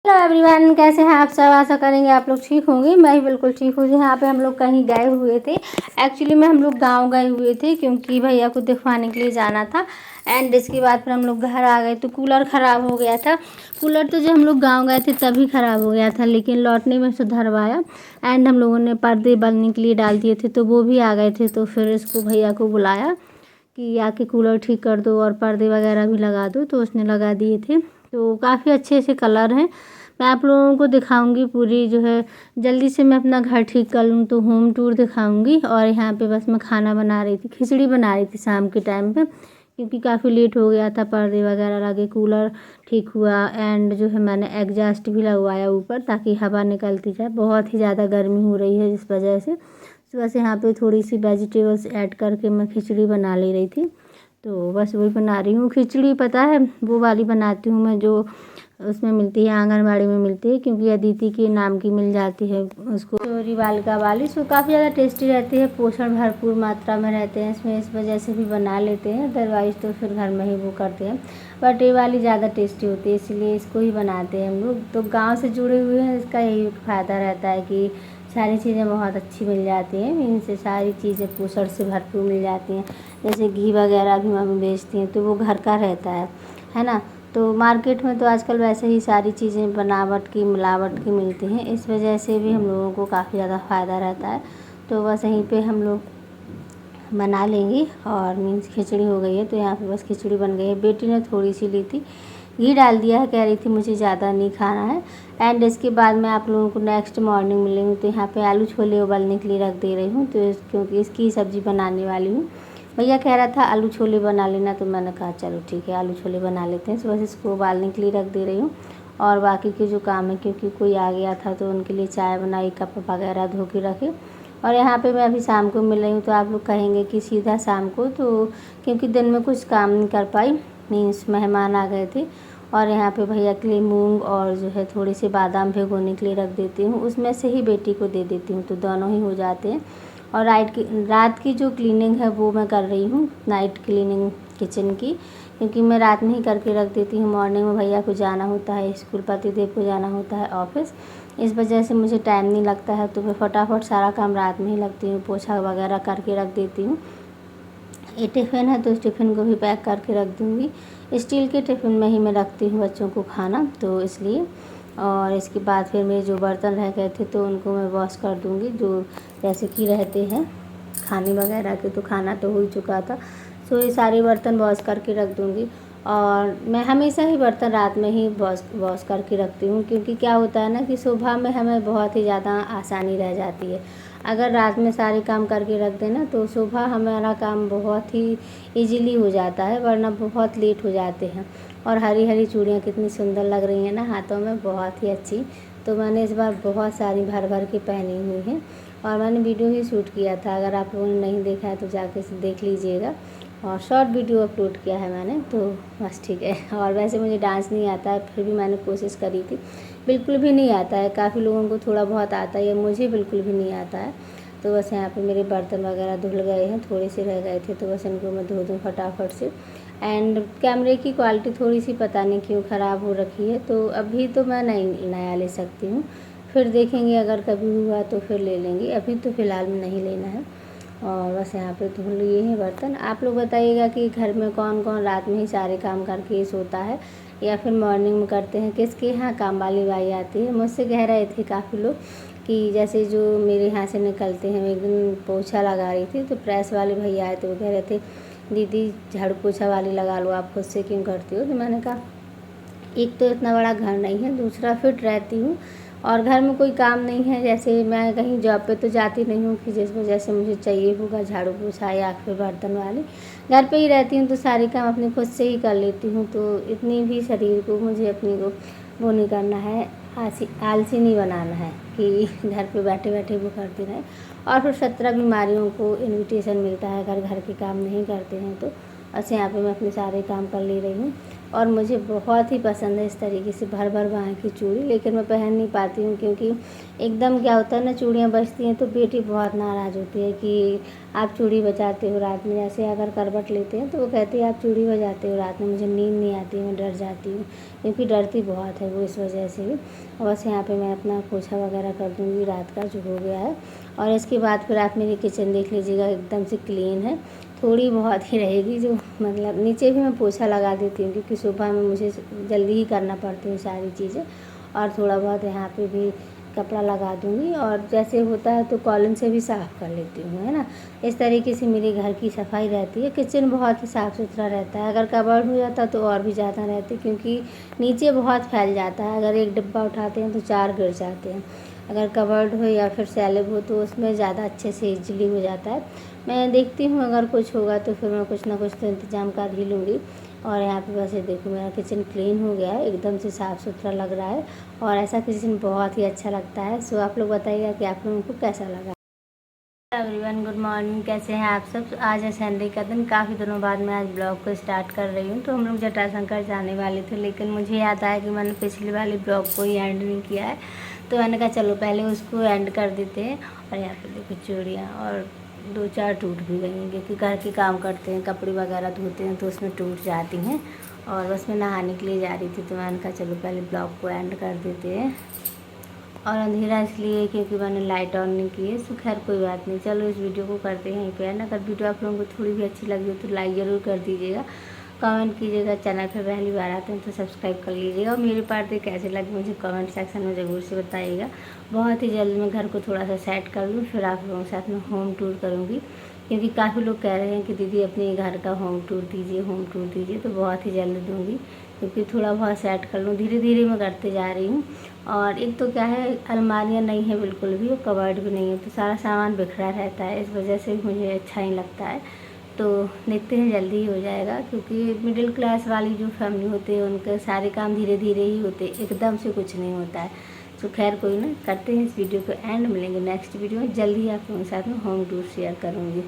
Hello everyone, कैसे हैं आप सब। आशा करेंगे आप लोग ठीक होंगे। मैं भी बिल्कुल ठीक हूँ। यहाँ पे हम लोग कहीं गए हुए थे। एक्चुअली में हम लोग गांव गए हुए थे क्योंकि भैया को दिखवाने के लिए जाना था। एंड इसके बाद फिर हम लोग घर आ गए तो कूलर ख़राब हो गया था। कूलर तो जो हम लोग गाँव गए थे तभी ख़राब हो गया था, लेकिन लौटने में सुधरवाया। एंड हम लोगों ने पर्दे बदलने के लिए डाल दिए थे तो वो भी आ गए थे। तो फिर इसको भैया को बुलाया कि आके कूलर ठीक कर दो और पर्दे वगैरह भी लगा दो, तो उसने लगा दिए थे। तो काफ़ी अच्छे से कलर हैं। मैं आप लोगों को दिखाऊंगी पूरी जो है, जल्दी से मैं अपना घर ठीक कर लूँ तो होम टूर दिखाऊंगी। और यहाँ पे बस मैं खाना बना रही थी, खिचड़ी बना रही थी शाम के टाइम पे, क्योंकि काफ़ी लेट हो गया था। पर्दे वगैरह लगे, कूलर ठीक हुआ। एंड जो है मैंने एग्जॉस्ट भी लगवाया ऊपर ताकि हवा निकलती जाए। बहुत ही ज़्यादा गर्मी हो रही है जिस वजह से। तो बस यहाँ पे थोड़ी सी वेजिटेबल्स ऐड करके मैं खिचड़ी बना ले रही थी। तो बस वही बना रही हूँ खिचड़ी। पता है वो वाली बनाती हूँ मैं जो उसमें मिलती है, आंगनबाड़ी में मिलती है, क्योंकि अदिति के नाम की मिल जाती है उसको, चोरी बालिका वाली। सो काफ़ी ज़्यादा टेस्टी रहती है, पोषण भरपूर मात्रा में रहते हैं इसमें, इस वजह से भी बना लेते हैं। अदरवाइज़ तो फिर घर में ही वो करते हैं, बट ये वाली ज़्यादा टेस्टी होती है इसलिए इसको ही बनाते हैं हम लोग। तो गाँव से जुड़े हुए हैं, इसका यही फ़ायदा रहता है कि सारी चीज़ें बहुत अच्छी मिल जाती हैं। इनसे सारी चीज़ें पोषण से भरपूर मिल जाती हैं। जैसे घी वगैरह भी मम्मी बेचती हैं तो वो घर का रहता है ना। तो मार्केट में तो आजकल वैसे ही सारी चीज़ें बनावट की, मिलावट की मिलती हैं, इस वजह से भी हम लोगों को काफ़ी ज़्यादा फ़ायदा रहता है। तो बस यहीं पे हम लोग बना लेंगे। और मीन्स खिचड़ी हो गई है तो यहाँ पे बस खिचड़ी बन गई है। बेटी ने थोड़ी सी ली थी, घी डाल दिया है, कह रही थी मुझे ज़्यादा नहीं खाना है। एंड इसके बाद मैं आप लोगों को नेक्स्ट मॉर्निंग मिलेंगी। तो यहाँ पे आलू छोले उबलने के लिए रख दे रही हूँ, तो क्योंकि इसकी सब्ज़ी बनाने वाली हूँ। भैया कह रहा था आलू छोले बना लेना, तो मैंने कहा चलो ठीक है आलू छोले बना लेते हैं। तो बस इसको उबालने के लिए रख दे रही हूँ। और बाकी के जो काम है, क्योंकि कोई आ गया था तो उनके लिए चाय बनाई, कप वगैरह धो के रखे। और यहाँ पे मैं अभी शाम को मिल रही हूँ, तो आप लोग कहेंगे कि सीधा शाम को, तो क्योंकि दिन में कुछ काम नहीं कर पाई, मीन्स मेहमान आ गए थे। और यहाँ पे भैया के लिए मूंग और जो है थोड़ी सी बादाम भिगोने के लिए रख देती हूँ, उसमें से ही बेटी को दे देती हूँ, तो दोनों ही हो जाते हैं। और रात की जो क्लीनिंग है वो मैं कर रही हूँ, नाइट क्लीनिंग किचन की, क्योंकि मैं रात में ही करके रख देती हूँ। मॉर्निंग में भैया को जाना होता है स्कूल, पतिदेव को जाना होता है ऑफिस, इस वजह से मुझे टाइम नहीं लगता है। तो मैं फटाफट सारा काम रात में ही लगती हूँ, पोछा वगैरह करके रख देती हूँ। ये टिफ़िन है तो इस टिफ़िन को भी पैक करके रख दूँगी। स्टील के टिफ़िन में ही मैं रखती हूँ बच्चों को खाना, तो इसलिए। और इसके बाद फिर मेरे जो बर्तन रह गए थे तो उनको मैं वॉश कर दूँगी, जो जैसे कि रहते हैं खाने वगैरह के। तो खाना तो हो ही चुका था, सो ये सारे बर्तन वॉश करके रख दूँगी। और मैं हमेशा ही बर्तन रात में ही वॉश करके रखती हूँ, क्योंकि क्या होता है ना कि सुबह में हमें बहुत ही ज़्यादा आसानी रह जाती है। अगर रात में सारे काम करके रख देना तो सुबह हमारा काम बहुत ही इजीली हो जाता है, वरना बहुत लेट हो जाते हैं। और हरी हरी चूड़ियाँ कितनी सुंदर लग रही हैं ना हाथों में, बहुत ही अच्छी। तो मैंने इस बार बहुत सारी भर भर के पहनी हुई हैं, और मैंने वीडियो ही शूट किया था। अगर आप लोगों ने नहीं देखा है तो जाके देख लीजिएगा। और शॉर्ट वीडियो अपलोड किया है मैंने, तो बस ठीक है। और वैसे मुझे डांस नहीं आता है, फिर भी मैंने कोशिश करी थी। बिल्कुल भी नहीं आता है, काफ़ी लोगों को थोड़ा बहुत आता है, मुझे बिल्कुल भी नहीं आता है। तो बस यहाँ पे मेरे बर्तन वगैरह धुल गए हैं, थोड़े से रह गए थे, तो बस इनको मैं धो दूँ फटाफट से। एंड कैमरे की क्वालिटी थोड़ी सी पता नहीं क्यों ख़राब हो रखी है, तो अभी तो मैं नहीं नया ले सकती हूँ, फिर देखेंगे अगर कभी हुआ तो फिर ले लेंगे, अभी तो फ़िलहाल में नहीं लेना है। और बस यहाँ पे धुल लिए हैं बर्तन। आप लोग बताइएगा कि घर में कौन कौन रात में ही सारे काम करके सोता है या फिर मॉर्निंग में करते हैं। किसके यहाँ काम वाली बाई आती है। मुझसे कह रहे थे काफ़ी लोग कि जैसे जो मेरे यहाँ से निकलते हैं, एक दिन पोछा लगा रही थी तो प्रेस वाले भैया आए तो वो कह रहे थे दीदी झाड़ू पोछा वाली लगा लो, आप खुद से क्यों करती हो। तो मैंने कहा एक तो इतना बड़ा घर नहीं है, दूसरा फिट रहती हूँ और घर में कोई काम नहीं है। जैसे मैं कहीं जॉब पे तो जाती नहीं हूँ कि जिस वजह से मुझे चाहिए होगा झाड़ू पोछा या फिर बर्तन वाली, घर पे ही रहती हूँ तो सारे काम अपने खुद से ही कर लेती हूँ। तो इतनी भी शरीर को मुझे अपनी को वो नहीं करना है, आलसी नहीं बनाना है कि घर पे बैठे बैठे वो करती रहें। और फिर 17 बीमारियों को इन्विटेशन मिलता है अगर घर के काम नहीं करते हैं तो। बस यहाँ पे मैं अपने सारे काम कर ले रही हूँ। और मुझे बहुत ही पसंद है इस तरीके से भर भर बाँह की चूड़ी, लेकिन मैं पहन नहीं पाती हूँ क्योंकि एकदम क्या होता है ना, चूड़ियाँ बजती हैं तो बेटी बहुत नाराज़ होती है कि आप चूड़ी बजाते हो रात में। जैसे अगर करवट लेते हैं तो वो कहती है आप चूड़ी बजाते हो रात में, मुझे नींद नहीं आती, मैं डर जाती हूँ, क्योंकि डरती बहुत है वो इस वजह से भी। और बस यहाँ पे मैं अपना पोछा वगैरह कर दूँगी रात का जो हो गया है। और इसके बाद फिर आप मेरी किचन देख लीजिएगा, एकदम से क्लीन है। थोड़ी बहुत ही रहेगी जो मतलब नीचे भी मैं पोछा लगा देती हूँ क्योंकि सुबह में मुझे जल्दी ही करना पड़ती है सारी चीज़ें। और थोड़ा बहुत यहाँ पे भी कपड़ा लगा दूँगी, और जैसे होता है तो कॉलिन से भी साफ़ कर लेती हूँ, है ना। इस तरीके से मेरे घर की सफाई रहती है। किचन बहुत ही साफ़ सुथरा रहता है। अगर कबर्ड हो जाता तो और भी ज़्यादा रहती, क्योंकि नीचे बहुत फैल जाता है। अगर एक डिब्बा उठाते हैं तो 4 गिर जाते हैं। अगर कबर्ड हो या फिर सैलेब हो तो उसमें ज़्यादा अच्छे से इजीली हो जाता है। मैं देखती हूँ अगर कुछ होगा तो फिर मैं कुछ ना कुछ तो इंतज़ाम कर ही लूँगी। और यहाँ पे बस ये देखो मेरा किचन क्लीन हो गया है, एकदम से साफ़ सुथरा लग रहा है, और ऐसा किचन बहुत ही अच्छा लगता है। सो आप लोग बताइएगा कि आप लोगों को कैसा लगा। एवरीवन गुड मॉर्निंग, कैसे हैं आप सब। तो आज है संडे का दिन, काफ़ी दिनों बाद मैं आज ब्लॉग को स्टार्ट कर रही हूँ। तो हम लोग जटाशंकर जाने वाले थे, लेकिन मुझे याद आया कि मैंने पिछली वाली ब्लॉग को ही एंड नहीं किया है, तो मैंने कहा चलो पहले उसको एंड कर देते हैं। और यहाँ पे देखो चूड़ियाँ और 2-4 टूट भी गई हैं, क्योंकि घर के काम करते हैं, कपड़े वगैरह धोते हैं तो उसमें टूट जाती हैं। और बस मैं नहाने के लिए जा रही थी, तो मैंने कहा चलो पहले ब्लॉग को एंड कर देते हैं। और अंधेरा इसलिए क्योंकि मैंने लाइट ऑन नहीं की है। सो खैर कोई बात नहीं, चलो इस वीडियो को करते हैं यहीं पे एंड। अगर वीडियो आप लोगों को थोड़ी भी अच्छी लगी हो तो लाइक ज़रूर कर दीजिएगा, कमेंट कीजिएगा, चैनल पर पहली बार आते हैं तो सब्सक्राइब कर लीजिएगा। और मेरी पार्टी कैसे लगी मुझे कमेंट सेक्शन में ज़रूर से बताइएगा। बहुत ही जल्द मैं घर को थोड़ा सा सेट कर लूँ, फिर आप लोगों के साथ में होम टूर करूँगी, क्योंकि काफ़ी लोग कह रहे हैं कि दीदी अपने घर का होम टूर दीजिए, होम टूर दीजिए। तो बहुत ही जल्द दूँगी, क्योंकि थोड़ा बहुत सेट कर लूँ, धीरे धीरे मैं करते जा रही हूँ। और एक तो क्या है, अलमारियाँ नहीं है बिल्कुल भी, और कबर्ड भी नहीं है, तो सारा सामान बिखरा रहता है, इस वजह से मुझे अच्छा नहीं लगता है। तो देखते हैं जल्दी ही हो जाएगा, क्योंकि मिडिल क्लास वाली जो फैमिली होती है उनके सारे काम धीरे धीरे ही होते, एकदम से कुछ नहीं होता है। तो खैर कोई ना, करते हैं इस वीडियो को एंड, मिलेंगे नेक्स्ट वीडियो में। जल्दी ही आप लोगों के साथ में होम टूर शेयर करूँगी।